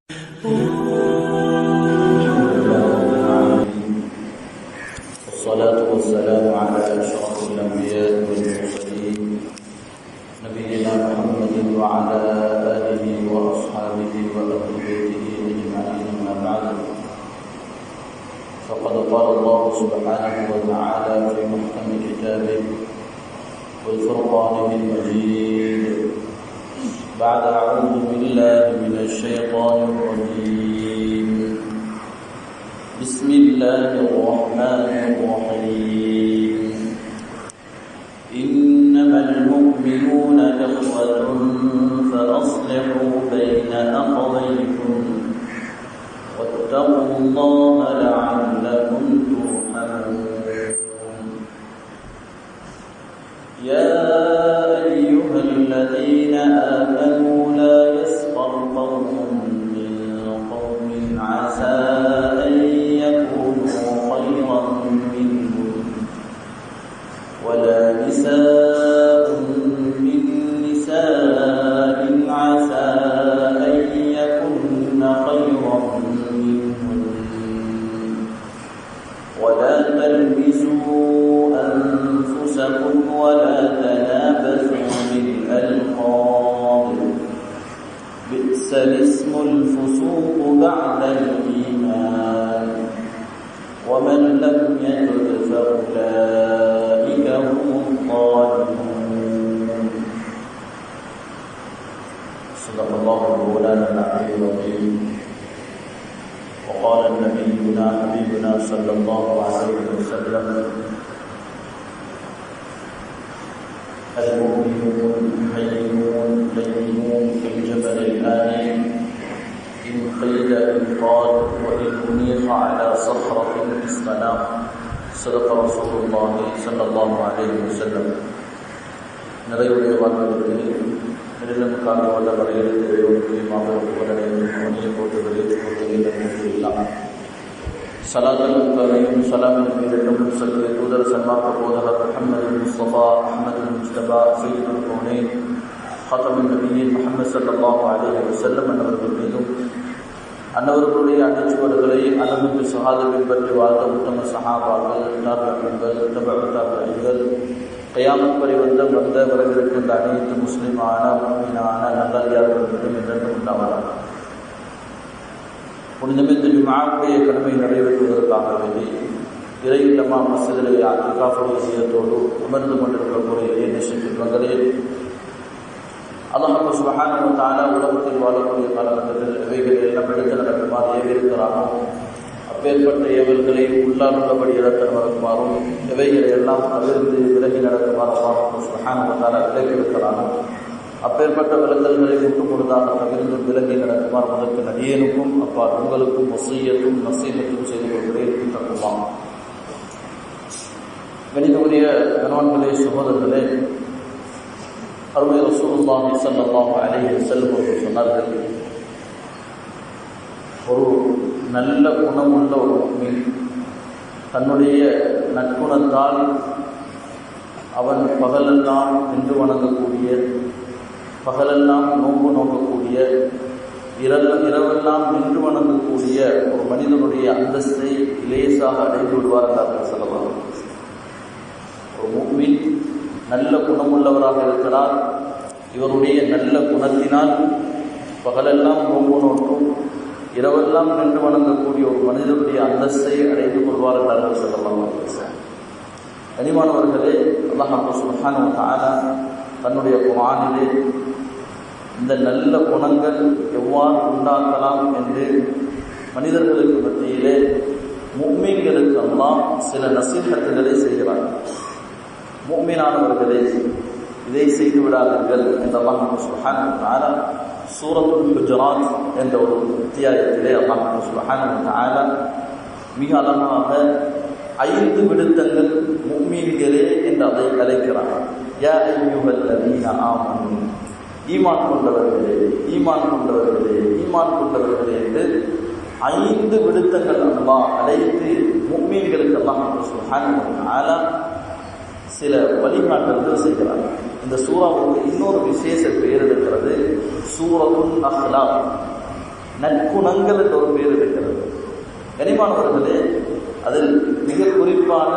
والصلاة والسلام على أشرف الأنبياء والمرسلين نبينا محمد وعلى آله وأصحابه وأهل بيته أجمعين أما بعد فقد قال الله سبحانه وتعالى في محكم كتابه والفرقان المجيد بعد أعوذ بالله من الشيطان الرجيم بسم الله الرحمن الرحيم إنما المؤمنون إخوة فأصلحوا بين أخويكم واتقوا الله لعلكم ترحمون يا أيها الذين آمنوا لا يسخر قوم من قوم عسى أن يكونوا خيرا منهم ولا نساء من نساء عسى أن يكن خيرا منهن ولا تلمزوا أنفسكم ولا تنابزوا بالألقاب بئس الاسم الفسوق بعد الإيمان ومن لم يتب فأولئك هم الظالمون صدق الله مولانا العلي العظيم وقال نبينا حبيبنا صلى الله عليه وسلم المؤمنون هينون لينون كالجبل الآنين إن قيل إن قال وإن أنيق على صخرة استنام صدق رسول الله صلى الله عليه وسلم நிறைவுடைய வாழ்வதற்கு நெருக்கம் காண வல்ல வரையில் தேவையோருக்கு மாபெரும் புகழனையும் அவனையை போட்டுகளில் போட்டுகிறான் சலாத்தலும் கருணையும் சலாமின் மீதட்டும் சல்லிய தூதர் சன்மார்க்க போதகர் முஹம்மது முஸ்தபா அஹ்மது முஸ்தபா சையதுல் கௌனைன் ஹாத்தமுன் நபியீன் முஹம்மது ஸல்லல்லாஹு அலைஹி வஸல்லம் அவர்கள் மீதும் அன்னவர்களுடைய அடிச்சுவடுகளை அனுபவி சஹாதை பின்பற்றி வாழ்ந்த உத்தம சஹாபாக்கள் தாபிஈன்கள் தபஉ தாபிஈன்கள் கியாமத் வரை வந்த வரவிருக்கின்ற அனைத்து முஸ்லிமான முஃமினான நல்லடியார்கள் மீதும் என்றென்றும் உண்டாவதாக. புனிதமிக்க ஜும்ஆவுடைய கடமை நிறைவேற்றுவதற்காக வேண்டி இறை இல்லமா மஸ்ஜிதிலே இஅ்திகாஃபுடைய நியத்தோடு அமர்ந்து கொண்டிருக்கக்கூடிய நேசத்திற்களே, அல்லாஹ் சுப்ஹானஹு வ தஆலா உலகத்தில் வாழக்கூடிய காலகட்டத்தில் இவைகளை எல்லாம் எடுத்து நடக்குமாறு ஏவிருக்கிறாரோ அப்பேற்பட்ட ஏவல்களை உள்ளார்ந்தபடி இடத்த நடக்குமாறும் இவைகளை எல்லாம் தவிர்த்து விலகி நடக்குமாறு அல்லாஹ் சுப்ஹானஹு வ தஆலா விலக்கியிருக்கிறாரோ அப்பேற்பட்ட விலங்கல்களை விட்டு கொடுத்தாக தவிர்த்து விலகி நடக்குமாறு முதற்கு நடிகனுக்கும் அப்பா உங்களுக்கும் வசியத்தும் நசீகத்தும் செய்து கொள்கிறேன் தருவான். கணிதமுடைய கணவன்களே, சகோதரர்களே, அருமை ரசூலுல்லாஹி ஸல்லல்லாஹு அலைஹி வஸல்லம் அவர்கள் சொன்னார்கள், ஒரு நல்ல குணமுள்ள ஒரு முஃமின் தன்னுடைய நற்குணத்தால் அவன் பகலெல்லாம் நின்று வணங்கக்கூடிய, பகலெல்லாம் நோன்பு நோக்கக்கூடிய, இரவெல்லாம் நின்று வணங்கக்கூடிய ஒரு மனிதனுடைய அந்தஸ்தை லேசாக அடைந்து விடுவார் என்றார்கள் சொல்லலாம். ஒரு முஃமின் நல்ல குணமுள்ளவராக இருக்கிறார். இவருடைய நல்ல குணத்தினால் பகலெல்லாம் நோன்பு நோக்கும், இரவெல்லாம் நின்று வணங்கக்கூடிய ஒரு மனிதனுடைய அந்தஸ்தை அடைந்து கொள்வார் என்றார்கள் சொல்லலாம். கனிமானவர்களே, அல்லாஹ் சுப்ஹானஹு வ தஆலா தன்னுடைய குர்ஆனிலே இந்த நல்ல குணங்கள் எவ்வாறு உண்டாக்கலாம் என்று மனிதர்களுக்கு மத்தியிலே முஃமின்களுக்கு அல்லாஹ் சில நசீஹத்துகளை செய்கிறார். முஃமினானவர்களே, இதை செய்து விடாதீர்கள் என்று அல்லாஹ் சுப்ஹானஹு வ தஆலா சூரத்துல் ஹுஜராத் என்ற ஒரு அத்தியாயத்திலே அல்லாஹ் சுப்ஹானஹு வ தஆலா மிக அழகாக 5 விடுத்தங்கள் முஃமின்களே என்று அதை அழைக்கிறார். யா அய்யுஹல்லதீன ஆமனூ, ஈமான் கொண்டவர்களே, ஈமான் கொண்டவர்களே, ஈமான் கொண்டவர்களே என்று 5 விடுத்தங்கள் அல்லாஹ் அழைத்து முஃமின்களுக்கு அல்லாஹ் சுப்ஹானஹு வ தஆலா சில வழிகாட்டல்கள் செய்கிறார். இந்த சூறாவுக்கு இன்னொரு விசேஷ பெயர் இருக்கிறது, சூரத்துல் அஹ்லாக். நற்குணங்கள் என்ற ஒரு பேர் இருக்கிறது. கனிமானவர்களே, அதில் மிக குறிப்பான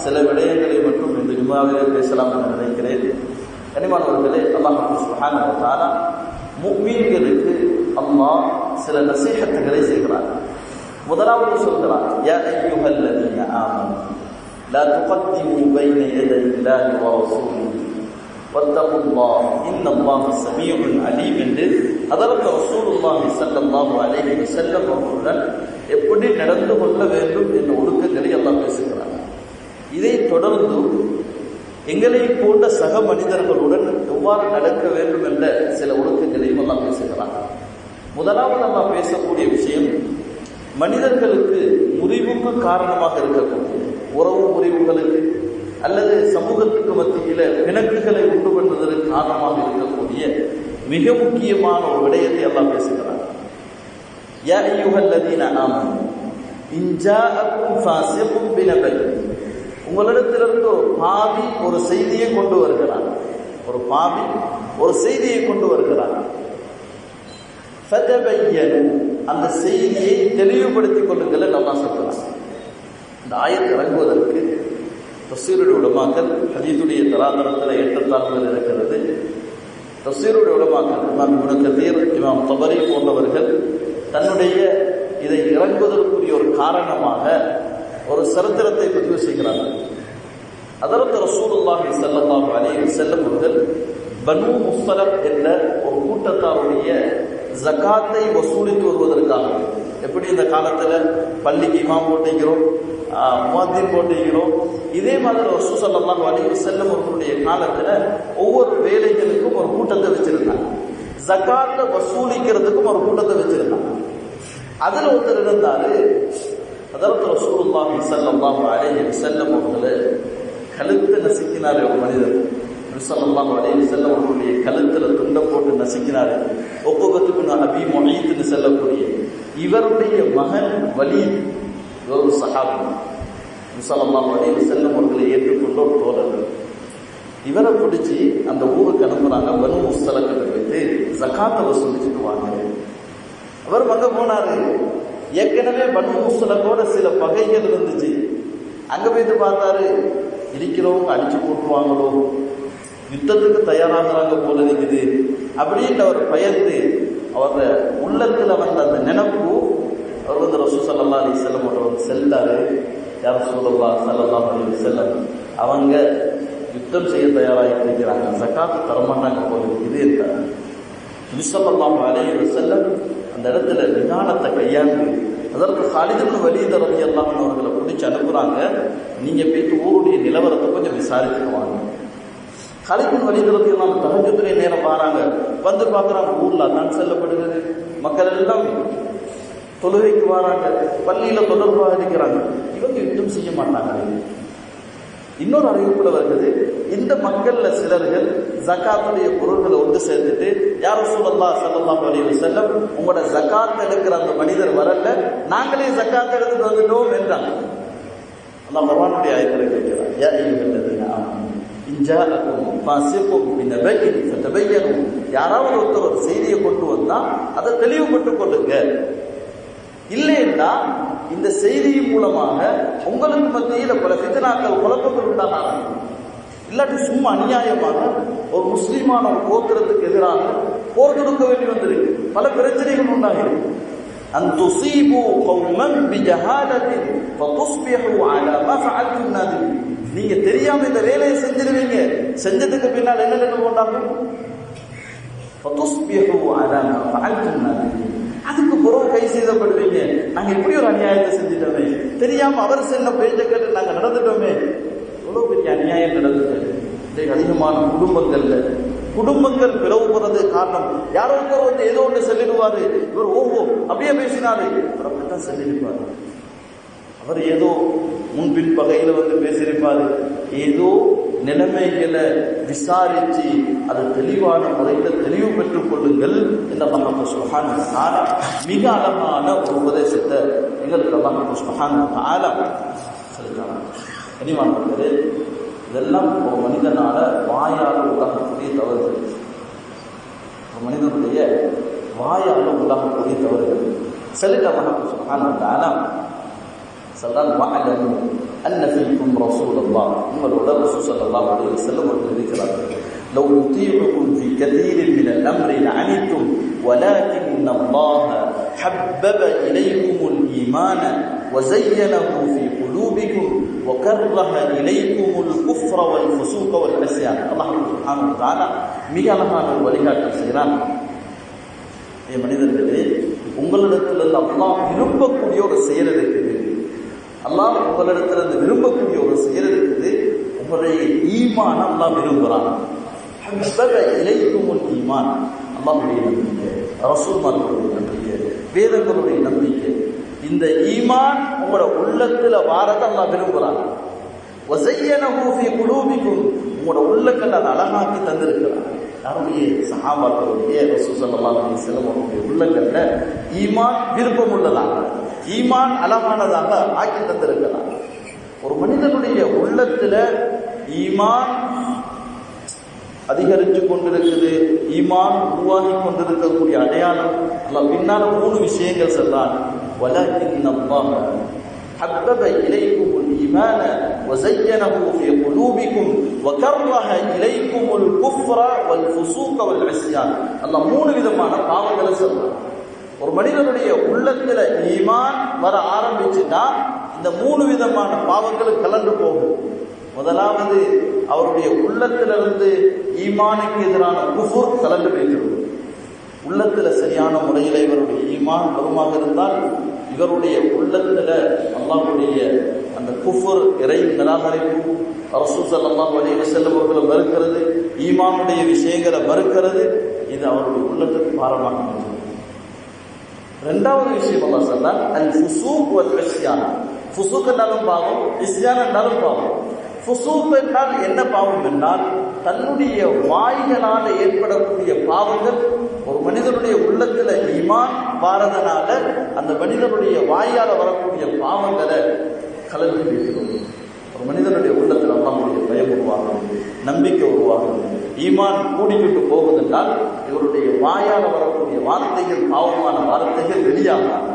சில விடயங்களை மட்டும் இந்த ஜும்மாவிலே பேசலாம் என்று நினைக்கிறேன். கனிமானவர்களே, அல்லாஹ் சுப்ஹானஹு வ தஆலா முஃமின்களுக்கு அல்லாஹ் சில நசீஹத்துகளை செய்கிறார். முதலாவது சொல்கிறார், யா அய்யுஹல்லதீன ஆமனூ லா துகத்திமூ பைன யதையில்லாஹி வ ரசூலிஹி வத்தகுல்லாஹ் இன்னல்லாஹ ஸமீஉன் அலீம் என்று ஹதரத் ரசூலுல்லாஹி ஸல்லல்லாஹு அலைஹி வஸல்லம் அவர்களுடன் எப்படி நடந்து கொள்ள வேண்டும் என்ற ஒழுக்கங்களை அல்லாஹ் பேசுகிறார். இதை தொடர்ந்து எங்களை போன்ற சக மனிதர்களுடன் எவ்வாறு நடக்க வேண்டும் என்ற சில ஒழுக்கங்களையும் அல்லாஹ் பேசுகிறார். முதலாவது அல்லாஹ் பேசக்கூடிய விஷயம், மனிதர்களுக்கு முறிவுக்கு காரணமாக இருக்கக்கூடிய உறவு முறிவுகளுக்கு அல்லது சமூகத்துக்கு மத்தியில பிணக்குகளை உண்டு பண்ணுவதற்கு காரணமாக இருக்கக்கூடிய மிக முக்கியமான ஒரு விடயத்தை அல்லாஹ் பேசுகிறார். யா அய்யுஹல்லதீன ஆமனூ இன் ஜாஅக்கும் ஃபாஸிகுன் பினபன், உங்களிடத்திலிருந்து ஒரு பாவி ஒரு செய்தியை கொண்டு வருகிறார். ஒரு பாவி ஒரு செய்தியை கொண்டு வருகிறார். ஃபதபையனு, அந்த செய்தியை தெளிவுபடுத்திக் கொள்ளுங்கள் அல்லாஹ் சொல்கிறார். இந்த ஆயத் இறங்குவதற்கு தஃசீருடைய உலமாக்கள் ஹதீஸுடைய தராதரத்தில் ஏற்றத்தாழ்வுகள் இருக்கிறது. தஃசீருடைய உலமாக்கள் இமாம் இப்னு கதீர், இமாம் தபரி போன்றவர்கள் தன்னுடைய இதை இறங்குவதற்குரிய ஒரு காரணமாக ஒரு சரித்திரத்தை பதிவு செய்கிறார்கள். ஹதரத் ரசூலுல்லாஹி ஸல்லல்லாஹு அலைஹி வஸல்லம் அவர்கள் பனூ முஸ்தலக் என்ற ஒரு கூட்டத்தாருடைய ஜகாத்தை வசூலித்து வருவதற்காக, எப்படி இந்த காலத்துல பள்ளிக்கு இமாம் போட்டிக்கிறோம், முஅத்தின் போட்டிக்கிறோம், இதே மாதிரி ரசூல் ஸல்லல்லாஹு அலைஹி வஸல்லம் அவர்களுடைய காலத்துல ஒவ்வொரு வேலைகளுக்கும் ஒரு கூட்டத்தை வச்சிருந்தாங்க. ஜகாத்தை வசூலிக்கிறதுக்கும் ஒரு கூட்டத்தை வச்சிருந்தாங்க. அதுல ஒருத்தர் இருந்தாரு, ஹதரத் ரசூலுல்லாஹி ஸல்லல்லாஹு அலைஹி வஸல்லம் அவர்களே கழுத்தை நசுக்கினார். ஒரு மனிதர் ஸல்லல்லாஹு அலைஹி வஸல்லம் அவர்களுடைய கழுத்துல துண்டை போட்டு நசுக்கினார். உக்பத்து இப்னு அபீ முஈத்னு சொல்லக்கூடிய இவருடைய மகன் வலீத், ஒரு சஹாபி, ஸல்லல்லாஹு அலைஹி வஸல்லம் அவர்களை ஏற்றுக்கொண்ட ஒரு தோழர். இவரை பிடிச்சி அந்த ஊருக்கு அனுப்புறாங்க. பனூ முஸ்தலக் போயிட்டு ஜகாத்தை வசூலிச்சுட்டு வாங்க. அவர் அங்க போனாரு. ஏற்கனவே பனூ முஸ்தலக்கோட சில பகைகள் இருந்துச்சு. அங்க போயிட்டு பார்த்தாரு, இருக்கிறவங்க அடிச்சு போட்டுருவாங்களோ, யுத்தத்துக்கு தயாராகிறாங்க போல இருக்குது அப்படின்னு அவர் பயந்து அவர உள்ளத்துல வந்த அந்த நினைப்பு அவர் வந்து ரசூல் ஸல்லல்லாஹு அலைஹி வஸல்லம் அவர்கள் செல்லாரு. யா ரசூலுல்லாஹ் ஸல்லல்லாஹு அலைஹி வஸல்லம், அவங்க யுத்தம் செய்ய தயாராகிட்டு இருக்கிறாங்க, ஜகாத்து தரமாட்டாங்க போல இருக்குது என்றார். நபி ஸல்லல்லாஹு அலைஹி வஸல்லம் அந்த இடத்துல நிதானத்தை கையாண்டு அதற்கு காலித் இப்னு வலீத் ரலியல்லாஹு அன்ஹு அவர்களை பிடிச்சு அனுப்புறாங்க. நீங்க போயிட்டு ஊருடைய நிலவரத்தை கொஞ்சம் விசாரிச்சுட்டு வாங்க. காலித் இப்னு வலீத் ரலியல்லாஹு அன்ஹு தஹஜ்ஜுடைய நேரம் வராங்க. வந்து பார்க்குறாங்க, ஊர்ல தான் செல்லப்படுகிறது, மக்கள் எல்லாம் தொழுகைக்கு வராங்க, பள்ளியில தொடர்பாக இருக்கிறாங்க. இவங்க யுத்தம் செய்ய மாட்டாங்க. இன்னொரு அறிவிப்புல வருகிறது, இந்த மக்கள்ல சிலர்கள் ஜகாத்துடைய பொருட்களை ஒன்று சேர்த்துட்டு, யா ரசூலுல்லாஹ் ஸல்லல்லாஹு அலைஹி வஸல்லம், உங்களோட ஜகாத் எடுக்கிற அந்த மனிதர் வரல, நாங்களே ஜகாத் எடுத்துட்டு வந்துட்டோம் என்றாங்க. அல்லாஹ் குர்ஆனுடைய ஆயத்துல கேட்கிறார், யா அய்யுஹல்லதீன ஆமனூ இன் ஜாஅக்கும் ஃபாஸிகுன் பினபையின் ஃபதபையனு, யாராவது ஒருத்தர் ஒரு செய்தியை கொண்டு வந்தா அதை தெளிவுபட்டுக் கொள்ளுங்க. இல்லைன்னா இந்த செய்தியின் மூலமாக உங்களுக்கு மத்தியில பல ஃபித்னாக்கள் குழப்பங்கள் உண்டானாங்க. இல்லாட்டி சும்மா அநியாயமாக ஒரு முஸ்லிமான ஒரு கோத்திரத்துக்கு எதிராக போர் தொடுக்க வேண்டி வந்திருக்கு, பல பிரச்சனைகள் உண்டாகிருக்கு. அன் துஸீபு கௌமன் பிஜஹாலத்தின் ஃபதுஸ்பிஹு அலா மா ஃபஅல்தும் நாதிமீன், நீங்க தெரியாம இந்த வேலையை செஞ்சிருவீங்க, செஞ்சதுக்கு பின்னால் என்ன நடக்கும் உண்டாகும்? ஃபதுஸ்பிஹு அலா மா ஃபஅல்தும் நாதிமீன், அதுக்கு புறவு கை செய்தப்படுவீங்க. நாங்க இப்படி ஒரு அநியாயத்தை செஞ்சுட்டோமே, தெரியாம அவர் சென்ன பேச்சை கேட்டு நாங்க நடந்துட்டோமே, எவ்வளவு பெரிய அநியாயம் நடந்தது. அதிகமான குடும்பங்கள் பிளவுபடுறது காரணம், யாரோ வந்து ஏதோ ஒன்று சொல்லிடுவாரு, இவர் ஓஹோ அப்படியே பேசினாரு, இவர் அப்படித்தான் சொல்லியிருப்பாரு. அவர் ஏதோ முன்பின் பகையில வந்து பேசியிருப்பாரு. ஏதோ நிலைமைகளை விசாரிச்சு அது தெளிவான முறையில் தெளிவு பெற்றுக் கொள்ளுங்கள் என்று அல்லாஹ் சுப்ஹானஹு வ தஆலா மிக அழகான ஒரு உபதேசத்தை எங்களுக்கு அல்லாஹ் சுப்ஹானஹு வ தஆலா சொல்லிட்டாங்க. கனிமானவர்களே, இதெல்லாம் ஒரு மனிதனால வாயால் உண்டாகக்கூடிய தவறுகள், ஒரு மனிதனுடைய வாயால் உண்டாகக்கூடிய தவறுகள். சொல்லிட்டு அல்லாஹ் சுப்ஹானஹு வ தஆலா சொல்றான், வஅலமு அன்ன ஃபீக்கும் ரசூலல்லாஹ், உங்களோட ரசூல் ஸல்லல்லாஹு அலைஹி வஸல்லம் அவர்கள் இருக்கிறார்கள். லவ் யுதீஉகும் ஃபீ கதீரின் மினல் அம்ரி லஅனித்தும் வலாகின்ன அல்லாஹ ஹப்பப இலைக்குமுல் ஈமான வஸய்யனஹு ஃபீ குலூபிக்கும் வகர்ரஹ இலைக்குமுல் குஃப்ர வல் ஃபுசூக வல் இஸ்யான். அல்லாஹ் சுப்ஹானஹு வ தஆலா மிக அழகான ஒரு வழிகாட்டல் செய்கிறான். மனிதர்களே, உங்களிடத்திலிருந்து அல்லாஹ் விரும்பக்கூடிய ஒரு செயல் இருக்குது. அல்லாஹ் உங்களிடத்திலிருந்து விரும்பக்கூடிய ஒரு செயல் இருக்குது. உங்களுடைய ஈமான் அல்லாஹ் விரும்புகிறான். இலைக்குமுல் ஈமான், அல்லாஹ்வுடைய நம்பிக்கை, ரசூல்மார்களுடைய நம்பிக்கை, வேதங்களுடைய நம்பிக்கை, இந்த ஈமான் உங்களோட உள்ளத்துல வாரத அல்லாஹ் விரும்புகிறான். வஸய்யனஹு ஃபீ குலூபிக்கும், உங்களோட உள்ளங்களை அதை அழகாக்கி தந்திருக்கிறான். யாருடைய சஹாபாக்களுடைய ரசூல் ஸல்லல்லாஹு அலைஹி வஸல்லம் அவருடைய உள்ளங்கள்ல ஈமான் விருப்பம் உள்ளதாக, ஈமான் அழகானதாக ஆக்கி தந்திருக்கிறார். ஒரு மனிதனுடைய உள்ளத்துல ஈமான் அதிகரித்து கொண்டிருக்குது, ஈமான் உருவாகி கொண்டிருக்கக்கூடிய அடையாளம் அல்லாஹ் பின்னால 3 விஷயங்கள் சொல்றான். வலக்கின் அல்லாஹ் حبب إليكم الإيمان وزينه في قلوبكم وكره إليكم الكفر والفسوق والعصيان. அல்லாஹ் 3 விதமான பாவங்களை சொல்றான். ஒரு மனிதனுடைய உள்ளத்துல ஈமான் வர ஆரம்பிச்சுட்டா இந்த 3 விதமான பாவங்கள் கலந்து போகும். முதலாவது, அவருடைய உள்ளத்திலிருந்து ஈமானுக்கு எதிரான குஃபுர் கலந்து போய்கிறது. உள்ளத்துல சரியான முறையில் இவருடைய ஈமான் வருமாக இருந்தால் இவருடைய உள்ளத்துல அல்லாஹ்வுடைய அந்த குஃபுர், இறை நிராகரிப்பு, ரசூல் ஸல்லல்லாஹு அலைஹி வஸல்லம் அவர்களை மறுக்கிறது, ஈமானுடைய விஷயங்களை மறுக்கிறது, இது அவருடைய உள்ளத்துக்கு பாரமாக இருக்கிறது. இரண்டாவது விஷயம் அல்லாஹ் சொல்றான், அல் ஃபுசூக் வல் இஸ்யான். ஃபுசூக் என்றாலும் பாவம், இஸ்யான் என்றாலும் பாவம். ஃபுசூக் என்றால் என்ன பாவம் என்றால் தன்னுடைய வாய்களால் ஏற்படக்கூடிய பாவங்கள். ஒரு மனிதனுடைய உள்ளத்துல ஈமான் வாரதனால அந்த மனிதனுடைய வாயால வரக்கூடிய பாவங்களை கலந்து வைக்கிறோம். ஒரு மனிதனுடைய உள்ளத்தில் அல்லாஹ்வுடைய பயம் உருவாகும், நம்பிக்கை உருவாகும், ஈமான் கூடிக்கிட்டு போவதென்றால் இவருடைய வாயால வரக்கூடிய வார்த்தைகள், பாவமான வார்த்தைகள் வெளியாகும்.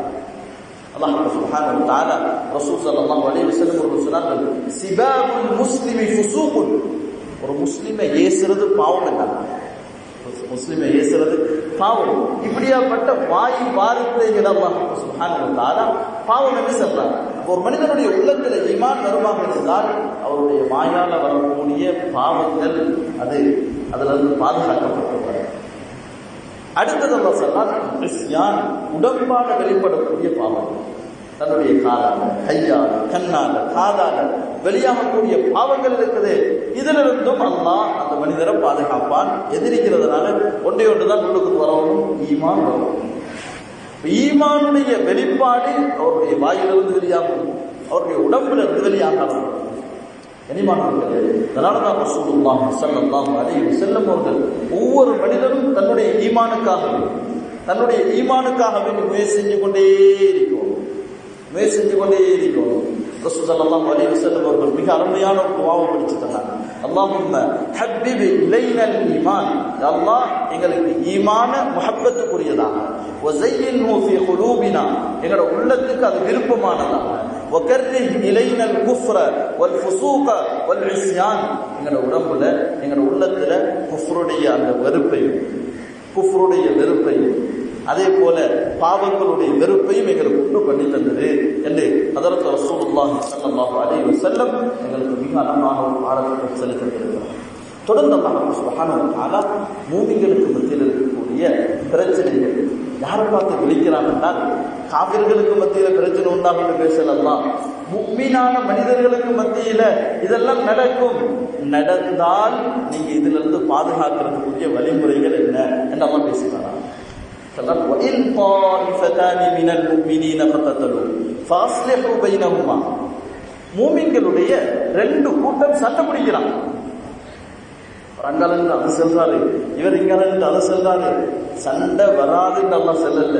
அல்லாஹ் சுப்ஹானஹு வ தஆலா ரசூல் ஸல்லல்லாஹு அலைஹி வஸல்லம் அவர்கள் சொன்னார்கள், சிபாபுல் முஸ்லிமி ஃபுசூகுன். ஒரு முஸ்லிமை ஏசுறது பாவம் என்றாங்க. முஸ்லிமை ஏசுறது பாவம். இப்படியாப்பட்ட வாய் வார்த்தைகள் அல்லாஹ் சுப்ஹானஹு வ தஆலா பாவம் என்று சொல்றாங்க. ஒரு மனிதனுடைய உள்ளத்தில் ஈமான் வருமாக இருந்தால் அவருடைய வாயால வரக்கூடிய பாவங்கள் அதிலிருந்து பாதுகாக்கப்பட்டிருப்பார். அடுத்தது அல்லாஹ் சொன்னார், இஸ்யான், உடம்பால வெளிப்படக்கூடிய பாவம். தன்னுடைய காலால, கையால, கண்ணால, காதால வெளியாகக்கூடிய பாவங்கள் இருக்குது. இதிலிருந்தும் அல்லாஹ் அந்த மனிதரை பாதுகாப்பான். எதிரிக்கிறதுனால ஒன்றை ஒன்றுதான் உள்ளுக்கு வரவும், ஈமான் வரும். ஈமானுடைய வெளிப்பாடு அவருடைய வாயிலிருந்து வெளியாகும், அவருடைய உடம்பிலிருந்து வெளியாகலாம். கனிமானவர்களே, அதனாலதான் ரசூலுல்லாஹி ஸல்லல்லாஹு அலைஹி வஸல்லம் அவர்கள் ஒவ்வொரு மனிதனும் தன்னுடைய ஈமானுக்காக முயற்சி செஞ்சு கொண்டே இருக்கணும். ரசூல் ஸல்லல்லாஹு அலைஹி வஸல்லம் அவர்கள் மிக அருமையான ஒரு துஆவை படிச்சு தந்தாங்க. அல்லாஹும்ம ஹப்பிப் இலைனல் ஈமான், யா அல்லாஹ் எங்களுக்கு ஈமான முஹப்பத்துக்குரியதாக, வஸய்யின்ஹு ஃபீ குலூபினா எங்கட உள்ளத்துக்கு அது விருப்பமானதாக, வகர்ரிஹ் இலைனல் குஃப்ர வல் ஃபுசூக வல் இஸ்யான் எங்கட உடம்புல எங்கட உள்ளத்துல குஃப்ருடைய அந்த வெறுப்பையும், அதே போல பாவங்களுடைய வெறுப்பையும் எங்களுக்கு உண்டு பண்ணி தந்தது என்று ஹதரத் ரசூலுல்லாஹி ஸல்லல்லாஹு அலைஹி வஸல்லம் எங்களுக்கு மிக அழகான ஒரு பாடத்தை செலுத்தியிருக்கிறார். தொடர்ந்து அல்லாஹ் சுப்ஹானஹு வ தஆலா மூமின்களுக்கு மத்தியில் இருக்கக்கூடிய பிரச்சனைகள் யாரை பார்த்து விழிக்கிறான் என்றால், காபிர்களுக்கு மத்தியில் பிரச்சனை உண்டாகும் பேசலாம், முஃமினான மனிதர்களுக்கு மத்தியில இதெல்லாம் நடந்தால் நீங்க இதுல இருந்து பாதுகாக்கிறதுக்குரிய வழிமுறைகள் என்ன என்று அல்லாஹ் பேசுகிறான். وَإِنْ طَائِفَتَانِ مِنَ الْمُؤْمِنِينَ اقْتَتَلُوا فَأَصْلِحُوا بَيْنَهُمَا. மூமின்களுடைய 2 கூட்டம் சண்டை பிடிக்கிறாங்க. அங்கால அது சொல்றாரு, இவர் இங்கால அது சொல்றாரு. சண்டை வராதுன்னு அல்லாஹ் சொல்லல,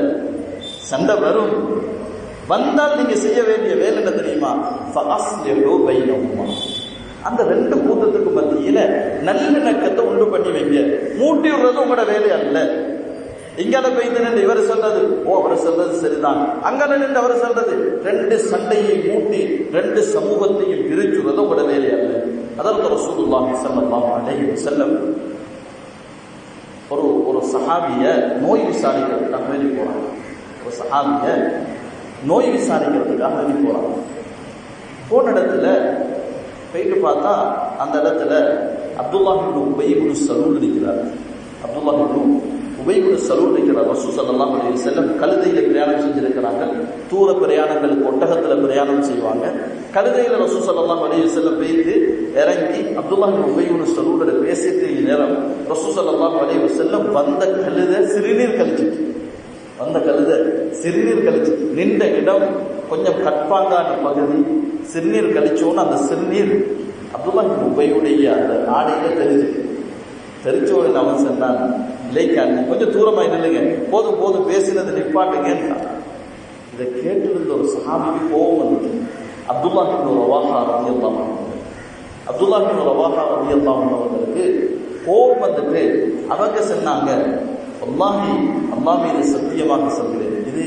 சண்டை வரும். வந்தால் நீங்க செய்ய வேண்டிய வேலை என்ன தெரியுமா? فَأَصْلِحُوا بَيْنَهُمَا. அந்த 2 கூட்டத்துக்கு மத்தியில நல்லிணக்கத்தை உண்டு பண்ணி வைங்க. மூட்டி விடுறது உங்களோட வேலை அல்ல. இங்கால போய்த்து நின்று இவர் சொல்றது அவர் சொல்றது சரிதான், அங்கால நின்று அவர் சொல்றது, ரெண்டு சண்டையை மூட்டி ரெண்டு சமூகத்தையும் பிரிச்சுறது உங்களோட வேலையல்ல. அதற்கு ரசூலுல்லாஹி ஸல்லல்லாஹு அலைஹி வஸல்லம் ஒரு சஹாபிய நோய் விசாரிக்கிறதுக்காக வேண்டி போறாங்க. ஒரு சஹாபிய நோய் விசாரிக்கிறதுக்காக வேண்டி போறாங்க. போன இடத்துல போயிட்டு பார்த்தா அந்த இடத்துல அப்துல்லாஹ் இப்னு உபை இப்னு சலூல் இருக்கிறார். அப்துல்லாஹ் இப்னு உபை இப்னு சலூல் இருக்கிறார். ரசூல் ஸல்லல்லாஹு அலைஹி வஸல்லம் கழுதையில பிரயாணம் செஞ்சிருக்கிறாங்க. தூர பிரயாணங்களுக்கு ஒட்டகத்துல பிரயாணம் செய்வாங்க. கழுதையில ரசூல் ஸல்லல்லாஹு அலைஹி வஸல்லம் போயிட்டு இறங்கி அப்துல்லாஹ் இப்னு உபை இப்னு சலூலோட பேசிட்டு நேரம் ரசூல் ஸல்லல்லாஹு அலைஹி வஸல்லம் வந்த கழுதை சிறுநீர் கழிச்சிட்டு நின்ற இடம் கொஞ்சம் கட்பாங்கான பகுதி. சிறுநீர் கழிச்சோன்னு அந்த சிறுநீர் அப்துல்லாஹ் இப்னு உபையுடைய அந்த ஆடையில தெரிச்சோன்னு அவன் சொன்னான், இல்லைக்காங்க கொஞ்சம் தூரமா இல்லைங்க, போதும் பேசினது நிப்பாட்டுங்க. இதை கேட்டிருந்த ஒரு சஹாபிக்கு கோபம் வந்துட்டு அப்துல்லாஹ் இப்னு ரவாஹா ரலியல்லாஹு அன்ஹுவுக்கு கோபம் வந்துட்டு அவங்க சொன்னாங்க, அல்லாஹ் மீது சத்தியமாக சொல்கிறேன், இது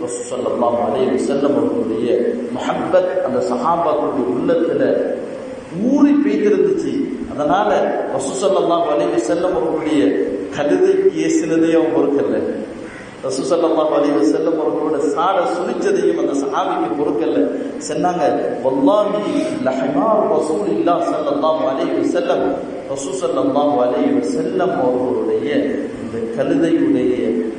ரசூல் ஸல்லல்லாஹு அலைஹி வஸல்லம் அவர்களுடைய முஹப்பத் அந்த சஹாபாக்களுடைய உள்ளத்துல ஊறி பெய்திருந்துச்சு. அதனால ரசூல் ஸல்லல்லாஹு அலைஹி வஸல்லம் அவர்களுடைய கழுதைக்கு ஏசினதையும் அவன் பொறுக்கல்ல, ரசூல் ஸல்லல்லாஹு அலைஹி வஸல்லம் அவர்களோட சாட சுனிச்சதையும் அந்த சஹாபிக்கு பொறுக்கல்ல. சொன்னாங்க, வல்லாஹி லஹிமார் ரசூலுல்லாஹ் ஸல்லல்லாஹு அலைஹி வஸல்லம், ரசூல் ஸல்லல்லாஹு அலைஹி வஸல்லம் அவர்களுடைய இந்த கழுதையுடைய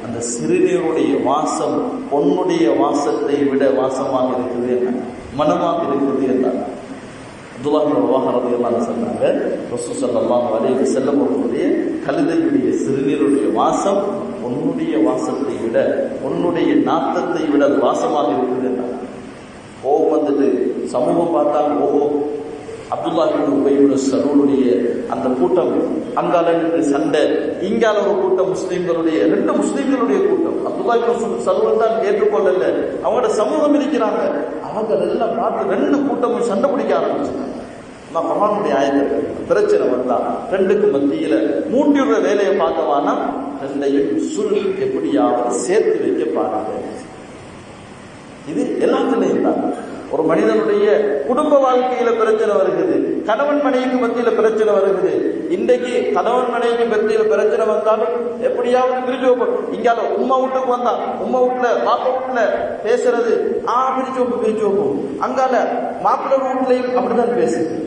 அந்த சிறுநீருடைய வாசம் பொன்னுடைய வாசத்தை விட வாசமாக இருக்குது, மனமாக இருக்குது என்றார். அப்துல்லாஹ் இப்னு ரவாஹா ரலியல்லாஹு அன்ஹு சொன்னாங்க, ரசூல் ஸல்லல்லாஹு அலைஹி வஸல்லம் அவர்களுடைய கழுதையுடைய சிறுநீருடைய வாசம் பொன்னுடைய வாசத்தை விட, பொன்னுடைய நாத்தத்தை விட அது வாசமாக இருக்குது என்றார். கோபம் வந்துட்டு சமூகம் பார்த்தாங்க, ஓஹோ அப்துல்லாஹ் இப்னு உபை இப்னு சலூலுடைய அந்த கூட்டம் அங்கால நின்று சண்டை, இங்கால ஒரு கூட்டம் முஸ்லீம்களுடைய, ரெண்டு முஸ்லீம்களுடைய கூட்டம். அப்துல்லாஹ் இப்னு சலூல் தான் ஏற்றுக்கொள்ளல, அவங்களோட சமூகம் இருக்கிறாங்க. அவங்க எல்லாம் பார்த்து ரெண்டு கூட்டமும் சண்டை பிடிக்க ஆரம்பிச்சாங்க. நான் குர்ஆனுடைய ஆயத்தில் பிரச்சனை வந்தா ரெண்டுக்கு மத்தியில மூட்டியுற வேலையை பார்க்கவானா ரெண்டையும் சுருள் எப்படியாவது சேர்த்து வைக்க பாருங்க. இது எல்லாத்துலையும் தான். ஒரு மனிதனுடைய குடும்ப வாழ்க்கையில பிரச்சனை வருகிறது, கணவன் மனைவிக்கு மத்தியில பிரச்சனை வருகிறது. இன்றைக்கு கணவன் மனைவிக்கு மத்தியில பிரச்சனை வந்தாலும் எப்படியாவது பிரிச்சு வைப்போம். இங்கால உம்மா வீட்டுக்கு வந்தா உம்மா வீட்டுல பாப்பா வீட்டுல பேசுறது பிரிச்சு வைப்போம். அங்கால மாப்பிள்ளை வீட்லையும் அப்படிதான் பேசுது,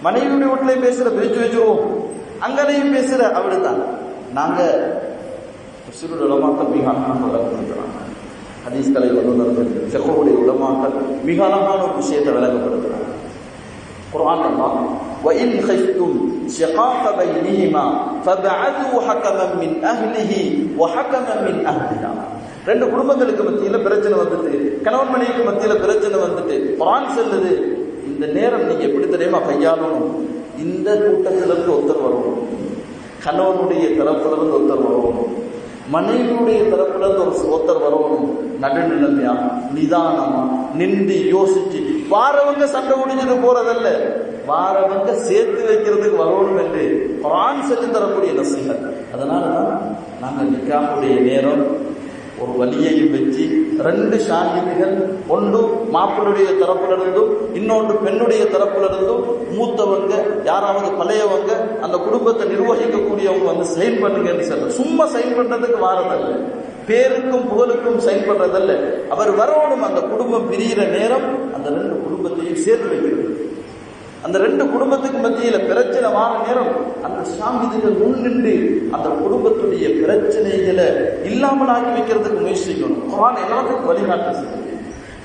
மனைவியுடைய வீட்லையும் பேசுற பிரிச்சு வச்சிருவோம், அங்கனையும் பேசுற அப்படித்தான். நாங்க உலமாக்கள் மிக வழங்கப்படுத்துறாங்க, ஹதீஸ்களை வல்லுநர்கள் ஃபிக்ஹுடைய உலமாக்கள் மிக அழகான ஒரு விஷயத்தை விளங்கப்படுத்துறாங்க. குர்ஆன் அல்லாஹ் وَإِنْ خِفْتُمْ شِقَاقَ بَيْنِهِمَا فَبَعَثُوا حَكَمًا مِنْ أَهْلِهِ وَحَكَمًا مِنْ أَهْلِهَا. ரெண்டு குடும்பங்களுக்கு மத்தியில பிரச்சனை வந்துட்டு, கணவன் மனைவிக்கு மத்தியில பிரச்சனை வந்துட்டு, குர்ஆன் சொல்லுது இந்த நேரம் நீங்க எப்படி தெரியுமா கையாளணும். இந்த கூட்டத்திலிருந்து ஒருத்தர் வரணும், கணவனுடைய தரப்பிலிருந்து ஒருத்தர் வரணும், மனைவியுடைய தரப்பிலிருந்து ஒருத்தர் வரணும். நடுநிலைமையா நிதானமா நின்று யோசிச்சு வாரவங்க சண்டை முடிஞ்சிட்டு போறதல்ல, வாரவங்க சேர்த்து வைக்கிறதுக்கு வரணும் என்று குர்ஆன் சொல்லி தரக்கூடிய நசீஹத். அதனாலதான் நாங்க நிக்காஹுடைய நேரம் ஒரு வலியையும் வச்சு ரெண்டு ஷாஹிதுகள், ஒன்று மாப்பிள்ளுடைய தரப்பிலிருந்தும் இன்னொன்று பெண்ணுடைய தரப்பிலிருந்தும் மூத்தவங்க யாராவது பழையவங்க அந்த குடும்பத்தை நிர்வகிக்கக்கூடியவங்க வந்து சைன் பண்ணுங்கன்னு சொல்ற. சும்மா சைன் பண்றதுக்கு வாரதல்ல, பேருக்கும் புகழுக்கும் சைன் பண்றதல்ல. அவர் வரணும். அந்த குடும்பம் பிரிகிற நேரம் அந்த ரெண்டு குடும்பத்தையும் சேர்த்து வைக்கிறது. அந்த ரெண்டு குடும்பத்துக்கு மத்தியில பிரச்சனை வார நேரம் அந்த ஷாஹிதுகள் முன்னின்று அந்த குடும்பத்துடைய பிரச்சனைகளை இல்லாமல் ஆக்கி வைக்கிறதுக்கு முயற்சிக்கணும். குர்ஆன் எல்லாத்துக்கும் வழிகாட்டு.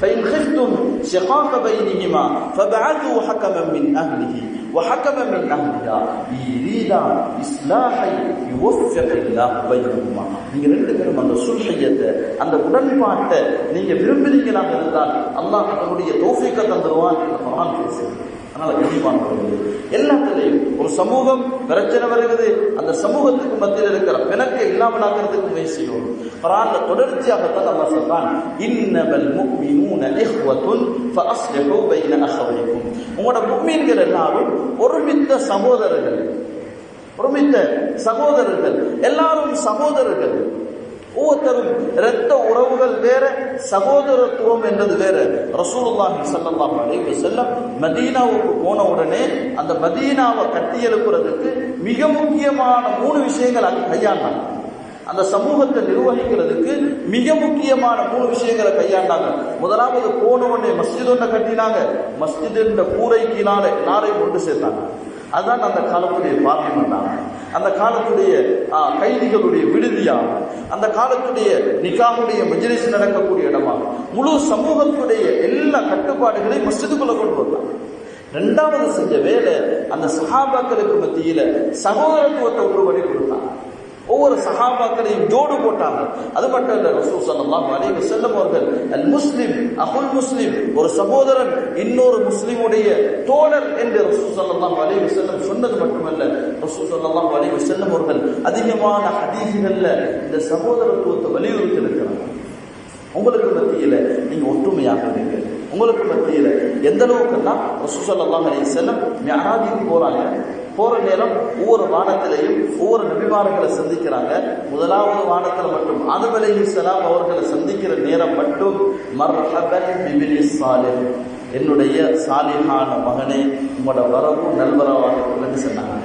فَإِنْ خِفْتُمْ شِقَاقَ بَيْنِهِمَا فَبَعَثُوا حَكَمًا مِنْ أَهْلِهِ وَحَكَمًا مِنْ أَهْلِهَا يُرِيدُونَ إِصْلَاحًا يُوَفِّقِ اللَّهُ بَيْنَهُمَا. நீங்க ரெண்டு பேரும் அந்த சுல்ஹியத்தை, அந்த உடன்பாட்டை நீங்க விரும்புறீங்களாக இருந்தால் அல்லாஹ் தன்னுடைய தௌஃபீக்கை தந்துருவான். குர்ஆன் பேசுது. அதனால கண்ணியமானவர்களே, எல்லாத்திலையும் ஒரு சமூகம் பிரச்சனை வருகிறது, அந்த சமூகத்துக்கு மத்தியில் இருக்கிற பிணக்கை இல்லாமல் ஆக்கிறதுக்கு முயற்சிக்கணும். குர்ஆன்ல தொடர்ச்சியாகத்தான் அல்லாஹ் சொல்றான், இன்னமல் முஃமினூன இஹ்வத்துன் ஃபஅஸ்லிஹு பைன அஹவைக்கும். உங்களோட முஃமின்கள் எல்லாரும் ஒருமித்த சகோதரர்கள், ஒருமித்த சகோதரர்கள், எல்லாரும் சகோதரர்கள். ஒவ்வொருத்தரும் இரத்த உறவுகள் வேற, சகோதரத்துவம் என்றது வேற. ரசூலுல்லாஹி ஸல்லல்லாஹு அலைஹி வஸல்லம் மதீனாவுக்கு போன உடனே அந்த மதீனாவை கட்டியெழுப்புறதுக்கு மிக முக்கியமான 3 விஷயங்கள் அங்கே கையாண்டாங்க. அந்த சமூகத்தை நிர்வகிக்கிறதுக்கு மிக முக்கியமான 3 விஷயங்களை கையாண்டாங்க. முதலாவது, போன உடனே மஸ்ஜித் ஒன்றை கட்டினாங்க. மஸ்ஜித் கூரைக்கு நாரை கொண்டு சேர்த்தாங்க. அதுதான் அந்த காலத்துடைய பார்லிமெண்டாக, அந்த காலத்துடைய கைதிகளுடைய விடுதியாக, அந்த காலத்துடைய நிக்காஹுடைய மஜ்லிஸ் நடக்கக்கூடிய இடமாக, முழு சமூகத்துடைய எல்லா கட்டுப்பாடுகளையும் மஸ்ஜிதுக்குள்ள கொண்டு வந்தாங்க. 2வது செஞ்ச வேலை, அந்த சஹாபாக்களுக்கு மத்தியில சகோதரத்துவத்தை உருவடி கொடுத்தாங்க. ஒவ்வொரு சஹாபாக்களையும் ஜோடு போட்டாங்க. அது மட்டும் இல்ல, ரசூல் ஸல்லல்லாஹு அலைஹி வஸல்லம் அவர்கள் அல் முஸ்லிம் அஹுல் முஸ்லிம், ஒரு சகோதரன் இன்னொரு முஸ்லிமுடைய தோழர் என்று ரசூல் ஸல்லல்லாஹு அலைஹி வஸல்லம் சொன்னது மட்டுமல்ல, ரசூல் ஸல்லல்லாஹு அலைஹி வஸல்லம் அவர்கள் அதிகமான ஹதீஸ்கள்ல இந்த சகோதரத்துவத்தை வலியுறுத்தி இருக்கிறாங்க. உங்களுக்கு மத்தியில நீங்க ஒற்றுமையாக இருங்க. உங்களுக்கு மத்தியில எந்த அளவுக்குன்னா, ரசூல் ஸல்லல்லாஹு அலைஹி வஸல்லம் மிஅராஜுக்கு போறாங்க. போற நேரம் ஒவ்வொரு வானத்திலையும் ஒவ்வொரு நபிமார்களை சந்திக்கிறாங்க. முதலாவது வானத்தில் மட்டும் ஆதம் அலைஹிஸ்ஸலாம் அவர்களை சந்திக்கிற நேரம் மட்டும் மர்ஹபன் பிபினி சாலிஹ், என்னுடைய சாலிஹான மகனே, உங்களோட வரவு நல்வரவாக இருக்குன்னு சொன்னாங்க.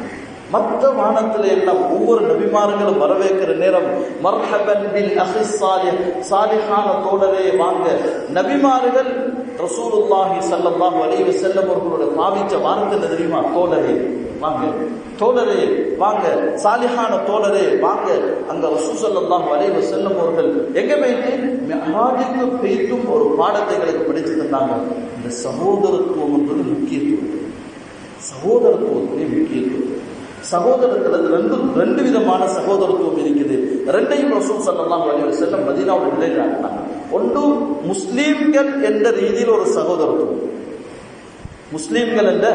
மற்ற வானத்தில் எல்லாம் ஒவ்வொரு நபிமார்களும் வரவேற்கிற நேரம் மர்ஹபன் பில் அஹி சாலிஹ், சாலிஹான தோழரே வாங்க. நபிமார்கள் ரசூலுல்லாஹி ஸல்லல்லாஹு அலைஹி வஸல்லம் அவர்களோட பாவிச்ச வார்த்தை தெரியுமா? தோழரே வாங்க, தோழரே வாங்க, சாலிஹான தோழரே வாங்க. அந்த ரசூல் ஸல்லல்லாஹு அலைஹி வஸல்லம் அவர்கள் எங்க போயிட்டு மிஅராஜுக்கு போய்ட்டும் ஒரு பாடத்தை படிச்சு தந்தாங்க. இந்த சகோதரத்துவம் என்பது முக்கியத்துவம், சகோதரத்துவத்துடைய முக்கியத்துவம். சகோதரத்தில் 2 விதமான சகோதரத்துவம் இருக்குது. 2ஐயும் ரசூல் ஸல்லல்லாஹு அலைஹி வஸல்லம் மதீனாவுல நிலைநாட்டினாங்க. ஒன்று, முஸ்லீம்கள் என்ற ரீதியில் ஒரு சகோதரத்துவம், முஸ்லீம்கள் என்ற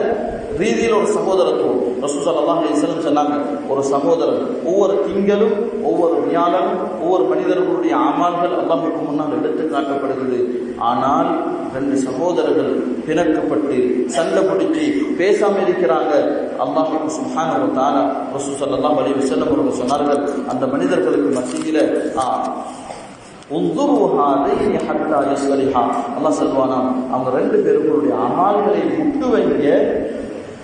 ரீதியில் ஒரு சகோதரத்துவம். ரசூல் ஸல்லல்லாஹு அலைஹி வஸல்லம் சொன்னாங்க, ஒரு சகோதரன் ஒவ்வொரு திங்களும் ஒவ்வொரு வியாழனும் ஒவ்வொரு மனிதர்களுடைய அமல்கள் அல்லாஹ்வுக்கு முன்னால் எடுத்து காட்டப்படுகிறது. ஆனால் 2 சகோதரர்கள் பிணக்கப்பட்டு சண்டை பிடிச்சி பேசாம இருக்கிறாங்க. அல்லாஹ் சுப்ஹானஹு வ தஆலா ரசூல் ஸல்லல்லாஹு அலைஹி வஸல்லம் அவர்கள் சொன்னார்கள், அந்த மனிதர்களுக்கு மத்தியில அல்லாஹ் சொல்வானா, அவங்க 2 பேருடைய அமல்களை விட்டு வைங்க,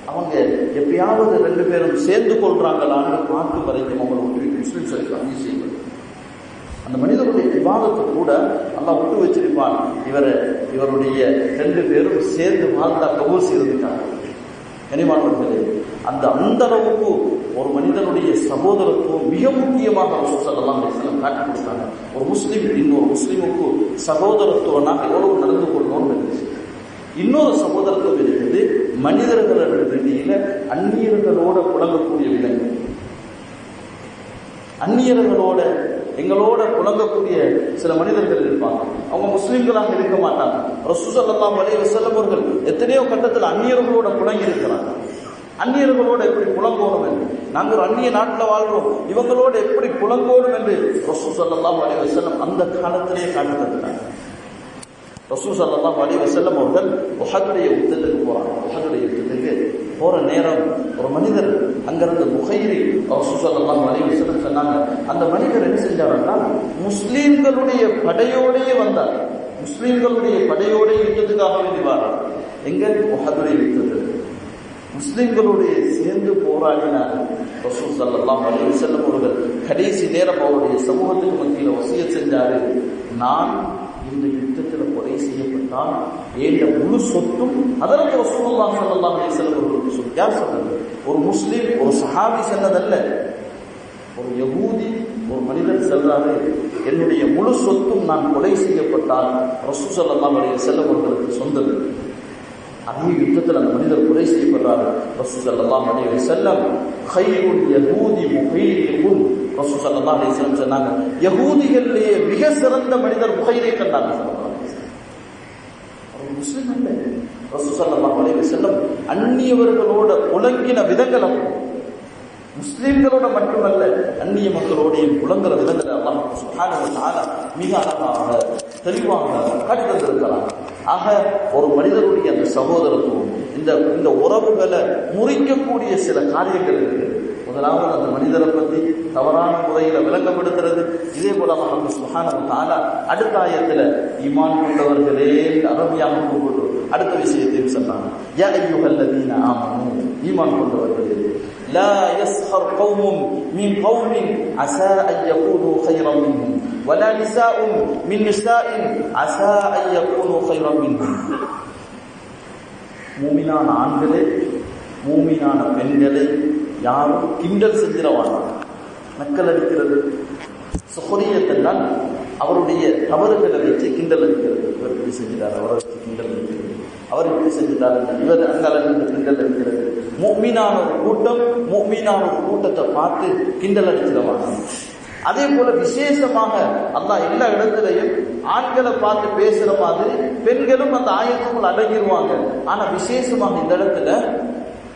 அவங்க எப்பயாவது 2 பேரும் சேர்ந்து கொள்றாங்களான்னு பார்க்கும் வரைக்கும் அவங்களை விட்டு முஸ்லிம் சொல்லிக்கலாம். அந்த மனிதனுடைய விவாதத்தை கூட அல்லாஹ் விட்டு வச்சிருப்பான். இவருடைய 2 பேரும் சேர்ந்து வாழ்ந்தா கபூல் செய்யறதுக்காக. கனிமானவர்களே, அந்த அளவுக்கு ஒரு மனிதனுடைய சகோதரத்துவம் மிக முக்கியமாக ரசூல் ஸல்லல்லாஹு அலைஹி வஸல்லம் காட்டி கொடுத்தாங்க. ஒரு முஸ்லிம் இன்னொரு முஸ்லிமுக்கு சகோதரத்துவம்னா எவ்வளவு நடந்து கொள்ளணும்னு இருந்துச்சு. இன்னொரு சகோதரத்துவம் இருக்குது, மனிதர்களிடையில அந்நியர்களோட புழங்கக்கூடிய விதங்கள். அந்நியர்களோட எங்களோட புழங்கக்கூடிய சில மனிதர்கள் இருப்பாங்க. அவங்க முஸ்லிம்களாக இருக்க மாட்டாங்க. ரசூல் ஸல்லல்லாஹு அலைஹி வஸல்லம் அவர்கள் எத்தனையோ கட்டத்தில் அந்நியர்களோட புழங்கி இருக்கிறாங்க. அந்நியர்களோட எப்படி புலங்கோணும் என்று, நாங்கள் ஒரு அந்நிய நாட்டில் வாழ்றோம், இவங்களோட எப்படி புலங்கோணும் என்று ரசூல் ஸல்லல்லாஹு அலைஹி வஸல்லம் அந்த காலத்திலேயே காட்டி தந்தாங்க. ரசூல் ஸல்லல்லாஹு அலைஹி வஸல்லம் அவர்கள் உஹதுடைய யுத்தத்துக்கு போறாங்க. உஹதுடைய யுத்தத்துக்கு போற நேரம் ஒரு மனிதர் அங்கிருந்து முகைரி ரசூல் ஸல்லல்லாஹு அலைஹி வஸல்லம் சொன்னாங்க, அந்த மனிதர் என்ன செஞ்சாருன்னா முஸ்லீம்களுடைய படையோடையே வந்தார். முஸ்லீம்களுடைய படையோட யுத்தத்துக்காக வேண்டி வரார். எங்க? உஹதுடைய யுத்தத்துக்கு முஸ்லிம்களுடைய சேர்ந்து போராடினார். ரசூல் ஸல்லல்லாஹு அலைஹி வஸல்லம் அவர்கள் கடைசி நேரம் அவருடைய சமூகத்துக்கு மத்தியில் வசியத் செஞ்சாரு, நான் இந்த யுத்தத்தில் கொலை செய்யப்பட்டால் ஏண்ட முழு சொத்தும் அதற்கு ரசூலுல்லாஹி ஸல்லல்லாஹு அலைஹி வஸல்லம் அவர்களுக்கு சொத்து. யார் சொன்னது? ஒரு முஸ்லிம், ஒரு சஹாபி சொன்னதல்ல, ஒரு யகூதி ஒரு மனிதன் சொல்றாரு, என்னுடைய முழு சொத்தும் நான் கொலை செய்யப்பட்டால் ரசூல் ஸல்லல்லாஹு அலைஹி வஸல்லம் அவர்களுக்கு சொந்தது. அதே யுத்தத்தில் அந்த மனிதர் கொலை செய்யப்படுறாரு. ரசூல் ஸல்லல்லாஹு அலைஹி வஸல்லம் கைருல் யஹூதி முகைரிகுன், ரசூல் ஸல்லல்லாஹு அலைஹி வஸல்லம் சொன்னாங்க, யஹூதிகளிலே மிக சிறந்த மனிதர் முகைரை கண்டாங்க. அவர் முஸ்லிம் அல்ல. ரசூல் ஸல்லல்லாஹு அலைஹி வஸல்லம் அந்நியவர்களோட புலங்கின விதங்களை முஸ்லிம்களோட மட்டுமல்ல அந்நிய மக்களோடையும் புலங்குற விதங்களை அல்லாஹ் சுப்ஹானஹு வ தஆலா மிக அழகாக தெளிவாக காட்டித்தந்திருக்கிறார். ஆக ஒரு மனிதனுடைய அந்த சகோதரத்துவம், இந்த உறவுகளை முறிக்கக்கூடிய சில காரியங்கள் இருக்கு. முதலாவது அந்த மனிதரை பற்றி தவறான முறையில் விளங்கப்படுத்துறது. இதே போல அல்லாஹ் சுப்ஹானஹு வ தஆலா அடுத்த ஆயத்துல ஈமான் கொண்டவர்களே அரபியாக கூப்பிட்டு அடுத்த விஷயத்தையும் சொன்னாங்க. யா அய்யுஹல்லதீன ஆமனூ, ஈமான் கொண்டவர்களே, லா யஸ்ஹர் கௌமும் மின் கௌமின் அஸா அன் யகூனு கைரன் மின்ஹும் வலா நிஸாஉம் மின் நிஸாஇன் அஸா அன் யகூனு கைரன் மின்ஹும். மூமினான ஆண்களே, மூமினான பெண்களை யாரும் கிண்டல் செஞ்சிடவாங்க. நக்கல் அடிக்கிறது, சுஹரியத்தெல்லாம் அவருடைய தவறுகளை வச்சு கிண்டல் அடிக்கிறது. இவர் இப்படி செஞ்சிட்டார், அவரை வச்சு கிண்டல் அடிக்கிறது, அவர் இப்படி செஞ்சிட்டார், இவர் அங்கால கிண்டல் அடிக்கிறது. முஃமினான ஒரு கூட்டம் முஃமினான ஒரு கூட்டத்தை பார்த்து கிண்டல் அடிச்சிடவாங்க. அதே போல விசேஷமாக அல்லாஹ் எல்லா இடத்துலையும் ஆண்களை பார்த்து பேசுற மாதிரி பெண்களும் அந்த ஆயத்துக்குள் அடங்கிடுவாங்க. ஆனா விசேஷமாக இந்த இடத்துல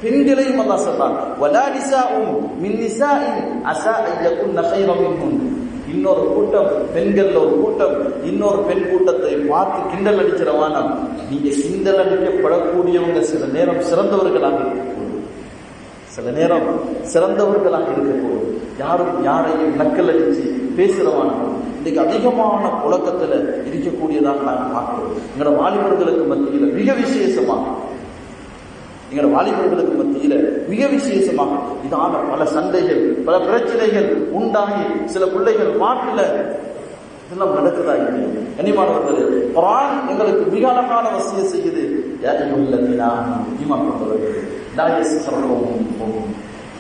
பெண்களையும் அல்லாஹ் சொல்றான். வலா நிஸாஉம் மின் நிஸாஇன் அஸா அன் யகுன்ன கைரன் மின்ஹும். இன்னொரு கூட்டம், பெண்கள்ல ஒரு கூட்டம் இன்னொரு பெண் கூட்டத்தை பார்த்து கிண்டல் அடிக்கிறவான, நீங்க கிண்டல் அடிக்கப்படக்கூடியவங்க சில நேரம் சிறந்தவர்களாக இருக்கக்கூடும், சில நேரம் சிறந்தவர்களாக இருக்கக்கூடும். யாரும் யாரையும் நக்கல் அடிச்சு பேசுறவான இன்னைக்கு அதிகமான புழக்கத்துல இருக்கக்கூடியதாக நாங்கள் பார்க்கிறோம். எங்களோட வாலிபர்களுக்கு மத்தியில் மிக விசேஷமாக, எங்களோட வாலிபர்களுக்கு மத்தியில மிக விசேஷமாக இதான பல சண்டைகள், பல பிரச்சனைகள் உண்டாகி சில பிள்ளைகள் மாட்டில இதெல்லாம் நடக்குதா இல்லையா? கனிமானவர்களே, குர்ஆன் எங்களுக்கு மிக அழகான வசியத் செய்யுது. யா அய்யுஹல்லதீன ஆமனூ, ஈமான் கொண்டவர்களே, லா யஸ்ஹர் கௌமும்,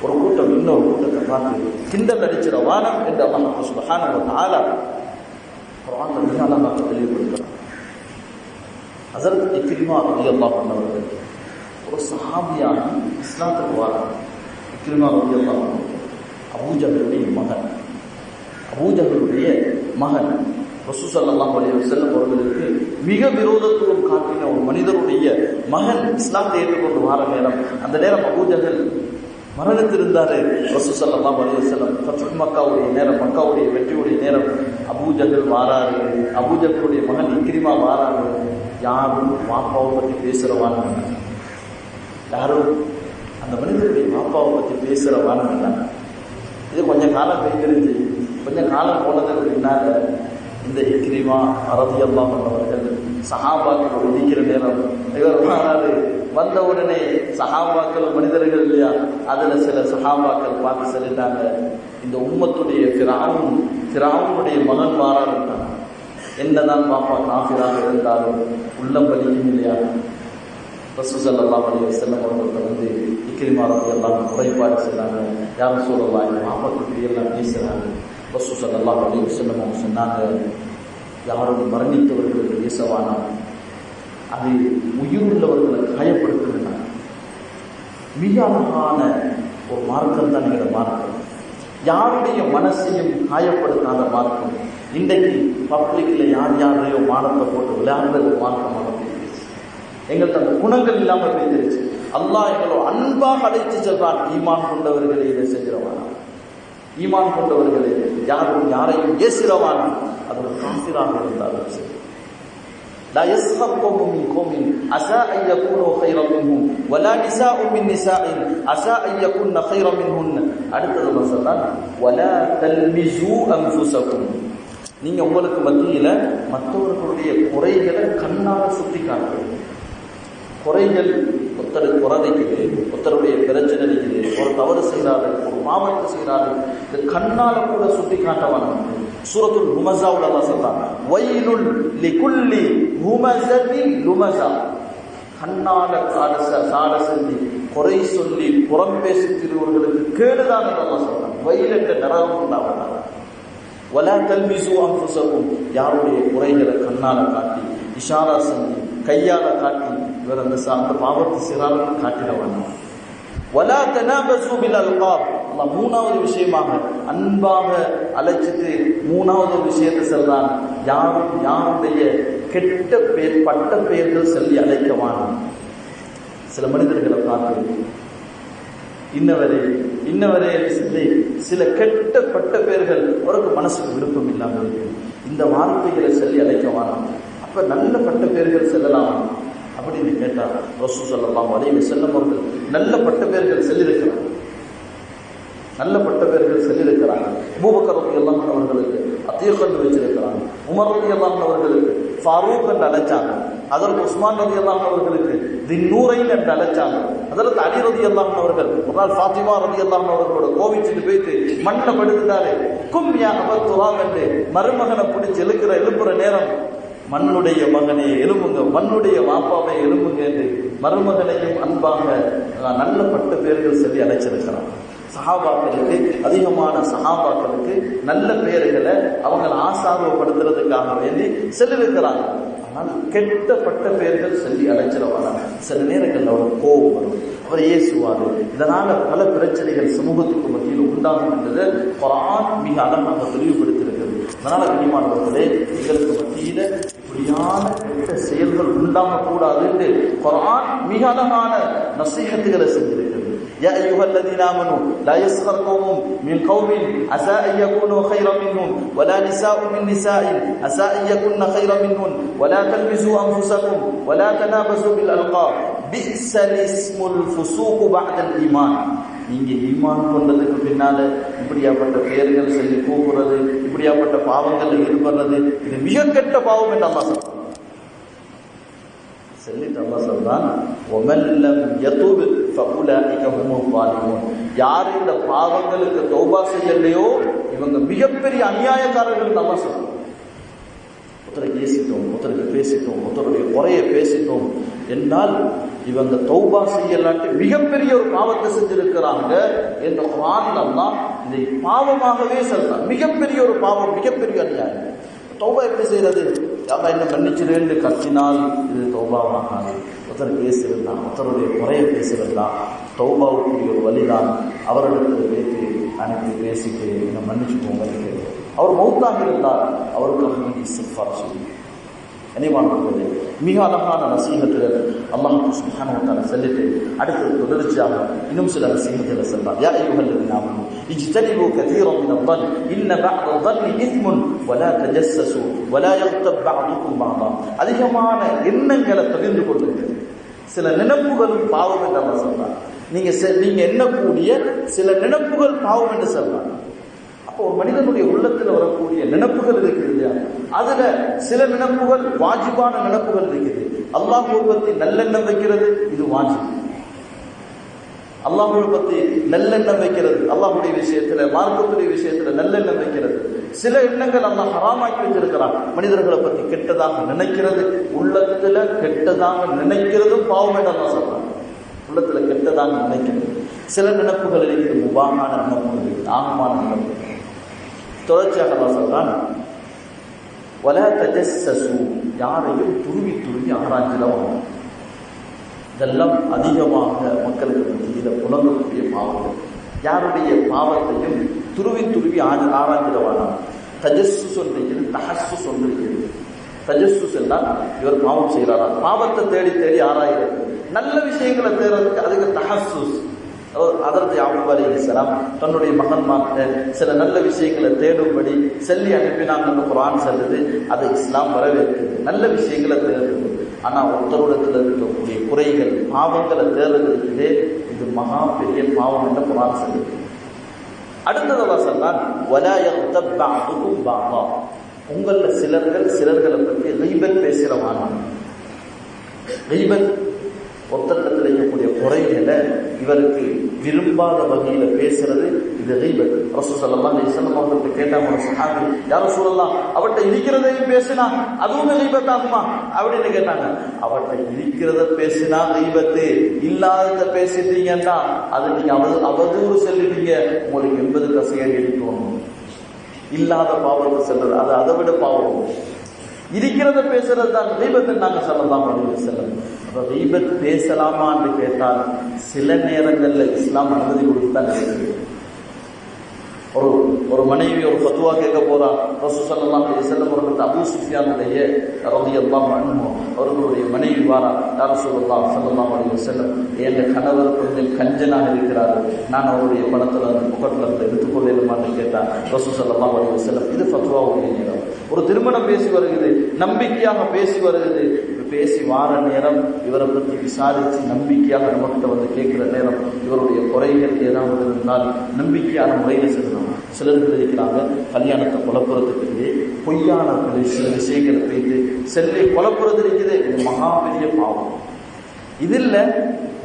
ஒரு கூட்டம் இன்னொரு கூட்டத்தை பார்த்து கிண்டல் அடிச்சிட வானம் என்று அல்லாஹ் சுப்ஹானஹு வ தஆலா குர்ஆன்ல மிக அழகாக தெளிவுபடுத்துகிறார். ஹஸரத் இக்ரிமா ரலியல்லாஹு அன்ஹு அவர்கள் ஒரு சஹாபியான இஸ்லாத்துக்கு வாராங்க. இக்ரிமா ரலியல்லாஹு அன்ஹு அபூஜஹலுடைய மகன், அபூஜஹலுடைய மகன் ரசூல் ஸல்லல்லாஹு அலைஹி வஸல்லம் அவர்களுக்கு மிக விரோதத்துவம் காட்டின ஒரு மனிதருடைய மகன் இஸ்லாத்தை ஏற்றுக்கொண்டு வார நேரம், அந்த நேரம் அபூஜஹல் மரணித்திருந்தாரு. ரசூல் ஸல்லல்லாஹு அலைஹி வஸல்லம் ஃபத்ஹ் மக்காவுடைய நேரம், மக்காவுடைய வெற்றியுடைய நேரம், அபூஜஹல் வாராரு, அபூஜஹலுடைய மகன் இக்ரிமா வாராரு. யாரும் வாப்பாவை பற்றி பேசுறவான்னு, யாரும் அந்த மனிதருடைய வாப்பாவை பற்றி பேசுறவான்னு இல்லை. இது கொஞ்சம் காலம் போய்த்திருந்துச்சு. கொஞ்சம் காலம் போனதுக்கு பின்னால இந்த இக்ரிமா ரலியல்லாஹு அன்ஹு அவர்கள் சஹாபாக்கள் ஒதுக்கிற நேரம் இவர் வராது. வந்த உடனே சஹாபாக்கள் மனிதர்கள் இல்லையா, அதுல சில சஹாபாக்கள் பார்த்து சொல்லிட்டாங்க, இந்த உம்மத்துடைய ஃபிரௌனுடைய மகன் வாராருட்டாங்க. என்னதான் பாப்பா காஃபிராக இருந்தாலும் உள்ளம் வலிக்கும் இல்லையா? ரசூல் ஸல்லல்லாஹு அலைஹி வஸல்லம் அவர்கள் வந்து இக்ரிமா ரலியல்லாஹு அன்ஹு முறைப்பாடு செய்தாங்க. யா ரசூலல்லாஹ், இந்த பாப்பாக்கு எல்லாம் பேசுறாங்க. ரசூல் ஸல்லல்லாஹு அலைஹி வஸல்லம் அவங்க சொன்னாங்க, யாரும் மரணித்தவர்களுக்கு பேசவானா, அது உயிருள்ளவர்களை காயப்படுத்துகிறாங்க. மிக அழகான ஒரு மார்க்கம் தான் எங்களோட மார்க்கம். யாருடைய மனசையும் காயப்படுத்தாத மார்க்கம். இன்றைக்கு பப்ளிக்ல யாரையோ மானத்தை போட்டு விளையாடுறது மார்க்கமாக போயிடுச்சு. எங்களுக்கு அந்த குணங்கள் இல்லாமல் போயிடுச்சு. அல்லாஹ் எங்களோ அன்பாக அழைத்து செல்றான், ஈமான் கொண்டவர்களை இதை செஞ்சிடவானா, ஈமான் கொண்டவர்களை யாரும் யாரையும் ஏசிரவானா, அது ஒரு காஃபிராக இருந்தாலும் சரி. லா யஸ்ஹர் கௌமும் மின் கௌமின் அஸா அன் யகூனு கைரன் மின்ஹும் வலா நிஸாஉம் மின் நிஸாஇன் அஸா அன் யகுன்ன கைரன் மின்ஹுன். அடுத்தது மசதான் வலா தல்மிஸூ அன்ஃபுஸகும். நீங்க உங்களுக்கு மத்தியில மற்றவர்களுடைய குறைகளை கண்ணால சுட்டி காட்டுறது. குறைகள் ஒருத்தர் குறைக்குது, ஒருத்தருடைய பிரச்சனை இருக்குது, ஒரு தவறு செய்கிறாரு, ஒரு பாவத்தை செய்கிறாரு, இது கண்ணால கூட சுட்டி காட்டவான. சூரத்துல் ஹுமஸாவுல அல்லாஹ் சொல்றான், வய்லுல் லிகுல்லி ஹுமஸத்தின் லுமஸா. கண்ணால சாட சொல்லி குறை சொல்லி புறம் பேசுகிறவர்களுக்கு கேடுதான் அல்லாஹ் சொல்றான். வயல் என்ற நரகம் உண்டாவதாக. வலா தல்மிஸூ அன்ஃபுஸகும். யாருடைய குறைகளை கண்ணால காட்டி, இஷாரா செஞ்சு, கையால காட்டி, இவர் அந்த பாவத்தை சிறாருக்கு காட்டிடவாங்க. வலா தனாபஸூ பில் அல்காப். அல்லாஹ் மூணாவது விஷயமாக அன்பாக அழைச்சிட்டு மூணாவது விஷயத்தை சொல்றான், யாரும் யாருடைய கெட்ட பேர் பட்ட பெயர்கள் சொல்லி அழைக்கவான. சில மனிதர்களை பார்த்து இன்னவரே சொல்லி சில கெட்ட பட்ட பெயர்கள் அவருக்கு மனசுக்கு விருப்பம் இல்லாமல் இருக்கு. இந்த வார்த்தைகளை சொல்லி அழைக்கவான. அப்ப நல்ல பட்ட பெயர்கள் செல்லலாம் அப்படின்னு கேட்டார். ரசூல் ஸல்லல்லாஹு அலைஹி வஸல்லம் அவர்கள் நல்ல பட்ட பெயர்கள் சொல்லியிருக்கிறார். நல்ல பட்ட பேர்கள் சொல்லியிருக்கிறாங்க. அபூபக்கர் ரலியல்லாஹு அன்ஹு அவர்களுக்கு அத்தீக் என்று வச்சிருக்கிறாங்க. உமர் ரலியல்லாஹு அன்ஹு அவர்களுக்கு ஃபாரூக் என்று அழைச்சாங்க. அதற்கு உஸ்மான் ரலியல்லாஹு அன்ஹு அவர்களுக்கு தின்னூரைன் என்று அழைச்சாங்க. அதற்கு அலி ரலியல்லாஹு அன்ஹு அவர்கள் ஒரு நாள் ஃபாத்திமா ரலியல்லாஹு அன்ஹு அவர்களோட கோவிச்சுட்டு போயிட்டு மண்ணை படுத்துட்டாரு. கும் யா அபத் துராப் என்று மருமகனை பிடிச்சி எழுப்புற நேரம், மண்ணுடைய மகனே எழும்புங்க, மண்ணுடைய வாப்பாவை எழும்புங்க என்று மருமகனையும் அன்பாக நல்ல பட்ட பேர்கள் சொல்லி அழைச்சிருக்கிறான். சஹாபாக்களுக்கு, அதிகமான சஹாபாக்களுக்கு நல்ல பேர்களை அவங்க ஆசார்வப்படுத்துறதுக்காக வேண்டி சொல்லியிருக்கிறாங்க. ஆனால் கெட்ட பட்ட பேர்கள் சொல்லி அழைச்சிருவாங்க. சில நேரங்கள் அவர் கோபம் வரும், அவர் ஏசுவார். இதனால பல பிரச்சனைகள் சமூகத்துக்கு மத்தியில் உண்டாகும் என்பதை குர்ஆன் மிக அழகாக தெளிவுபடுத்தியிருக்கிறது. அதனால கண்ணியமானவர்களே, எங்களுக்கு மத்தியில இப்படியான கெட்ட செயல்கள் உண்டாகக்கூடாது என்று குர்ஆன் மிக அழகான நசீஹத்துகளை செஞ்சிருக்கிறது. يا أيها الذين آمنوا لا يسخر قوم من قوم عسى أن يكونوا خيرا منهم ولا نساء من نساء عسى أن يكن خيرا منهن ولا تلمزوا أنفسكم ولا تنابزوا بالألقاب بئس الاسم الفسوق بعد الإيمان. நீங்க ஈமான் கொண்டதுக்கு பின்னால இப்படியாப்பட்ட பெயர்கள் சொல்லி கூப்பிடுறது, இப்படியாப்பட்ட பாவங்கள் ஈடுபடுறது, இது மிக கெட்ட பாவம் என்று அல்லாஹ் சொல்றான். சொல்லிட்டு அல்லாஹ் சொல்றான், وَمَن لَّمْ يَتُبْ فَأُولَٰئِكَ هُمُ الظَّالِمُونَ. யார் இந்த பாவங்களுக்கு தௌபா செய்யலையோ இவங்க மிகப்பெரிய அநியாயக்காரர்கள் அல்லாஹ் சொல்றான். ஒருத்தரை பேசிட்டோம், ஒருத்தருக்கு பேசிட்டோம், ஒருத்தருடைய குறைய பேசிட்டோம் என்னால் இவங்க தௌபா செய்யலாட்டி மிகப்பெரிய ஒரு பாவத்தை செஞ்சிருக்கிறாங்க என்ற குர்ஆன்ல அல்லாஹ் இதை பாவமாகவே சொல்றான். மிகப்பெரிய ஒரு பாவம், மிகப்பெரிய அநியாயம். தௌபா எப்படி செய்யறது? யாரா என்ன மன்னிச்சிருன்னு கத்தினால் இது தௌபாவாகாது. ஒருத்தர் பேசியிருந்தா, ஒருத்தருடைய குறைய பேசியிருந்தா தௌபாவுக்குரிய ஒரு வழிதான் அவரிடத்தில் பேசி அனுப்பி பேசிட்டு என்ன மன்னிச்சு போங்க. அவர் மௌத்தாக இருந்தார், அவருக்கு இஸ்திக்ஃபார் செய்யும். கனிவானவர்களே, மிக அழகான நசீஹத்துகள் அல்லாஹ் சுப்ஹானஹு வ தஆலா சொல்லிட்டு அடுத்து தொடர்ச்சியாக இன்னும் சில நசீஹத்துகளை சொல்றார். யா அய்யுஹல்லதீன ஆமனூ இஜ்தனிபூ கதீரன் மினல்-ظن இன்ன பஅத-ظن இஸ்முன் வலா தஜஸ்ஸஸூ வலா யக்தப் பஅதுக்கும் பஅதா. அதிகமான எண்ணங்களை தவிர்த்து கொள்ளுங்கள், சில நினைப்புகளும் பாவம் என்று அல்லாஹ் சொல்றார். நீங்க எண்ணக்கூடிய சில நினைப்புகள் பாவம் என்று சொல்றாங்க. ஒரு மனிதனுடைய உள்ளத்தில் வரக்கூடிய நினைப்புகள் இருக்குது இல்லையா, அதுல சில நினைப்புகள் வாஜிபான நினைப்புகள் இருக்குது. அல்லாஹ்வை பத்தி நல்லெண்ணம் வைக்கிறது, இது வாஜிப். அல்லாஹ்வை பத்தி நல்லெண்ணம் வைக்கிறது, அல்லாஹ்வுடைய விஷயத்துல, மார்க்கத்துடைய விஷயத்துல நல்லெண்ணம் வைக்கிறது. சில எண்ணங்கள் அல்லாஹ் ஹராமாக்கி வச்சிருக்கிறான். மனிதர்களை பத்தி கெட்டதாக நினைக்கிறது, உள்ளத்துல கெட்டதாக நினைக்கிறதும் பாவம் என்று அல்லாஹ் சொல்றான். உள்ளத்துல கெட்டதாக நினைக்கிறது. சில நினைப்புகள் இருக்குது, முபாஹான நினைப்புகள், ஆகமான நினைப்புகள். தொடர்ச்சியாக அல்லாஹ் சொல்றான், வலா தஜஸ்ஸஸூ, யாரையும் துருவி துருவி ஆராய்ச்சிடவும். இதெல்லாம் அதிகமாக மக்களுக்கு மத்தியில் புலங்கக்கூடிய பாவங்கள். யாருடைய பாவத்தையும் துருவி துருவி ஆராய்ச்சிடவானா. தஜஸ்ஸுஸ் ஒன்றிருக்கிறது, தஹஸ்ஸுஸ் ஒன்றிருக்கிறது. தஜஸ்ஸுஸ் என்றால் இவர் பாவம் செய்கிறாரா, பாவத்தை தேடி தேடி ஆராய்கிறது. நல்ல விஷயங்களை தேடுறதுக்கு அதுக்கு தஹஸ்ஸுஸ். அதற்கு யாக்கூப் அலைஹிஸ்ஸலாம் தன்னுடைய மகன்மார்கிட்ட சில நல்ல விஷயங்களை தேடும்படி சொல்லி அனுப்பினாங்கன்னு குர்ஆன் சொல்லுது. அதை இஸ்லாம் வரவேற்குது. நல்ல விஷயங்களை தேடுறது. ஆனா ஒருத்தருடத்தில் இருக்கக்கூடிய குறைகள், பாவங்களை தேடுறதுக்கு இது மகா பெரிய பாவம் என்று குர்ஆன் சொல்லுது. அடுத்ததாக சொன்னான், வலா யக்தப் பஅதுக்கும் பஅதா. உங்கள சிலர்களை பற்றி கீபத் பேசுறவானா. கீபத் ஒருத்தரிடத்தில் இருக்கக்கூடிய குறைகளை இவருக்கு விரும்பாத வகையில பேசுறது, இது கீபத். ரசூல் ஸல்லல்லாஹு அலைஹி வஸல்லம் அவர்கிட்ட கேட்டாங்க ஒரு சஹாபி, யா ரசூலல்லாஹ், அவட்ட இருக்கிறதையும் பேசினா அதுவும் கீபத் ஆகுமா அப்படின்னு கேட்டாங்க. அவட்ட இருக்கிறத பேசினா கீபத்து, இல்லாதத பேசிட்டீங்கன்னா அது நீங்க அவதூறு சொல்லிட்டீங்க, உங்களுக்கு 80 கசையாக எடுக்கணும். இல்லாத பாவத்தை சொல்றது அது அதை விட பாவம். இருக்கிறத பேசுறது தான் கீபத் நாங்க ஸல்லல்லாஹு அலைஹி வஸல்லம். அப்ப கீபத் பேசலாமான்னு கேட்டால் சில நேரங்கள்ல இஸ்லாம் அனுமதி கொடுத்துதான் இருக்குது. ஒரு மனைவி ஒரு ஃபத்வா கேட்க போறா. ரசூல் ஸல்லல்லாஹு அலைஹி வஸல்லம் அவர்கள் அபூ சுஃபியானுடைய ரலியல்லாஹு அன்ஹு அவர்களுடைய மனைவி வாரா, யா ரசூலுல்லாஹ் ஸல்லல்லாஹு அலைஹி வஸல்லம், என் கணவர் கொஞ்சம் கஞ்சனாக இருக்கிறார், நான் அவருடைய பணத்துல அந்த புகட்டில் இருந்து எடுத்துக்கொள்ளலுமான்னு கேட்டான். ரசூல் ஸல்லல்லாஹு அலைஹி வஸல்லம், இது ஃபத்வாவுடைய நேரம். ஒரு திருமணம் பேசி வருகிறது, நம்பிக்கையாக பேசி வருகிறது, பேசி வார நேரம் இவரை பற்றி விசாரித்து நம்பிக்கையாக நம்மகிட்ட வந்து கேட்கிற நேரம் இவருடைய குறைகள் ஏதாவது இருந்தால் நம்பிக்கையான முறையில் செல்லணும். சிலர்கள் இருக்கிறாங்க கல்யாணத்தை குழப்புறதுக்கு பொய்யான சில விஷயங்களை வைத்து செல்லை குழப்புறது இருக்குது. இது மகா பெரிய பாவம். இதில்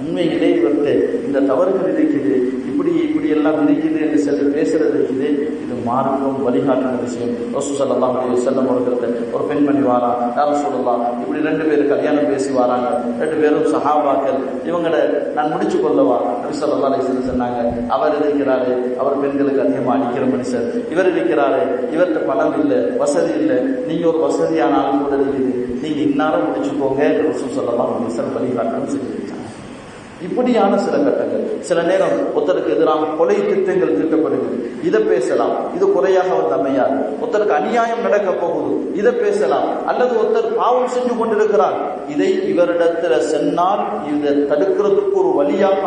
உண்மையிலே இவர்கிட்ட இந்த தவறுகள் இருக்குது, இப்படி எல்லாம் இருக்குது என்று சொல்லி பேசுறது இருக்குது. இது மார்க்கம் வழிகாட்டுற விஷயம். ரசூல் ஸல்லல்லாஹு அலைஹி வஸல்லம் அவர்கள்ட்ட ஒரு பெண்மணி வாரா, யா ரசூலல்லாஹ் இப்படி 2 பேர் கல்யாணம் பேசி வராங்க, 2 பேரும் சஹாபாக்கள், இவங்களை நான் முடிச்சு கொள்ளவா? நபி ஸல்லல்லாஹு அலைஹி வஸல்லம் சொன்னாங்க, அவர் இருக்கிறாரு, அவர் பெண்களுக்கு அதிகமாக அடிக்கிற மனுஷர், இவர் இருக்கிறாரு, இவர்கிட்ட பணம் இல்லை, வசதி இல்லை, நீங்க ஒரு வசதியான ஆள் கூட இருக்குது, நீங்க இன்னாரம் முடிச்சுக்கோங்க. ரசூல் ஸல்லல்லாஹு அலைஹி வஸல்லம் வழிகாட்டம் செஞ்சிருக்காங்க. இப்படியான சில கட்டங்கள், சில நேரம் ஒருத்தருக்கு எதிராக கொலை திட்டங்கள் தீட்டப்படுகிறது, இதை பேசலாம், இது குறையாக வந்து அமையாது. ஒருத்தருக்கு அநியாயம் நடக்க போகுது, இதை பேசலாம். அல்லது ஒருத்தர் பாவம் செஞ்சு கொண்டிருக்கிறார், இதை இவரிடத்துல சொன்னால் இதை தடுக்கிறதுக்கு ஒரு வழியாக